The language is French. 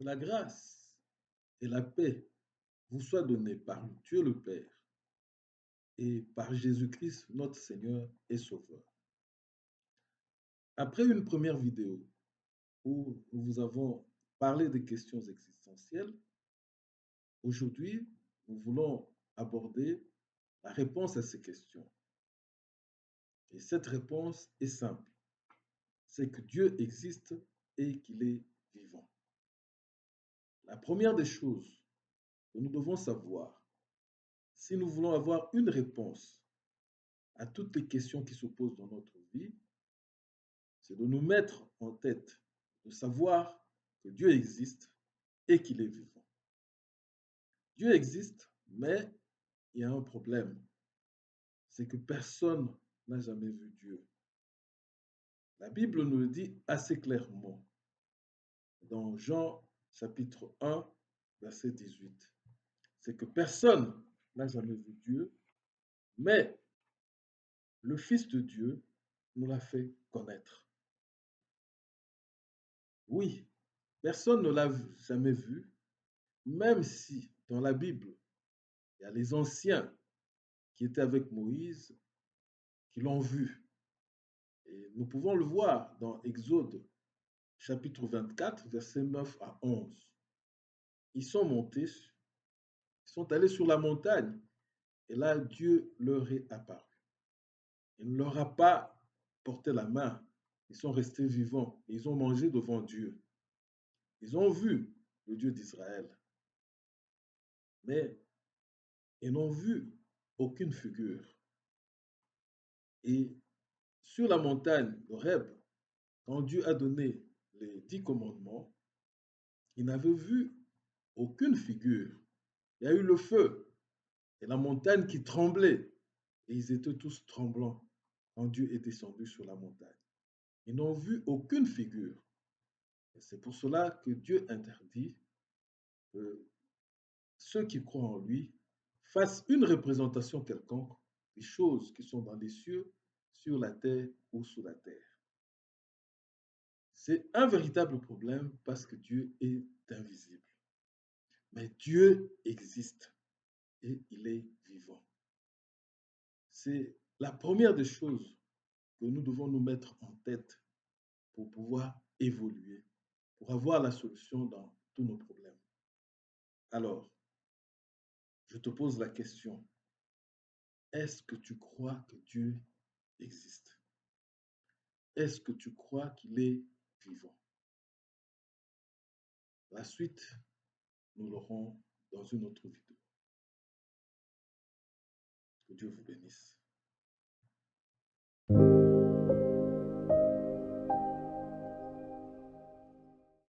la grâce et la paix vous soient données par Dieu le Père et par Jésus-Christ, notre Seigneur et Sauveur. Après une première vidéo où nous vous avons parlé des questions existentielles, aujourd'hui, nous voulons aborder la réponse à ces questions. Et cette réponse est simple. C'est que Dieu existe et qu'il est vivant. La première des choses que nous devons savoir, si nous voulons avoir une réponse à toutes les questions qui se posent dans notre vie, c'est de nous mettre en tête de savoir que Dieu existe et qu'il est vivant. Dieu existe, mais il y a un problème. C'est que personne n'a jamais vu Dieu. La Bible nous le dit assez clairement dans Jean chapitre 1, verset 18. C'est que personne n'a jamais vu Dieu, mais le Fils de Dieu nous l'a fait connaître. Oui, personne ne l'a jamais vu, même si dans la Bible, il y a les anciens qui étaient avec Moïse qui l'ont vu. Et nous pouvons le voir dans Exode chapitre 24, versets 9 à 11. Ils sont montés, ils sont allés sur la montagne, et là, Dieu leur est apparu. Il ne leur a pas porté la main, ils sont restés vivants, et ils ont mangé devant Dieu. Ils ont vu le Dieu d'Israël, mais ils n'ont vu aucune figure. Et sur la montagne d'Horeb, quand Dieu a donné les 10 commandements, ils n'avaient vu aucune figure. Il y a eu le feu et la montagne qui tremblait. Et ils étaient tous tremblants quand Dieu est descendu sur la montagne. Ils n'ont vu aucune figure. Et c'est pour cela que Dieu interdit que ceux qui croient en lui fassent une représentation quelconque des choses qui sont dans les cieux, sur la terre ou sous la terre. C'est un véritable problème parce que Dieu est invisible. Mais Dieu existe et il est vivant. C'est la première des choses que nous devons nous mettre en tête pour pouvoir évoluer, pour avoir la solution dans tous nos problèmes. Alors, je te pose la question, est-ce que tu crois que Dieu existe? Est-ce que tu crois qu'il est vivant? La suite, nous l'aurons dans une autre vidéo. Que Dieu vous bénisse.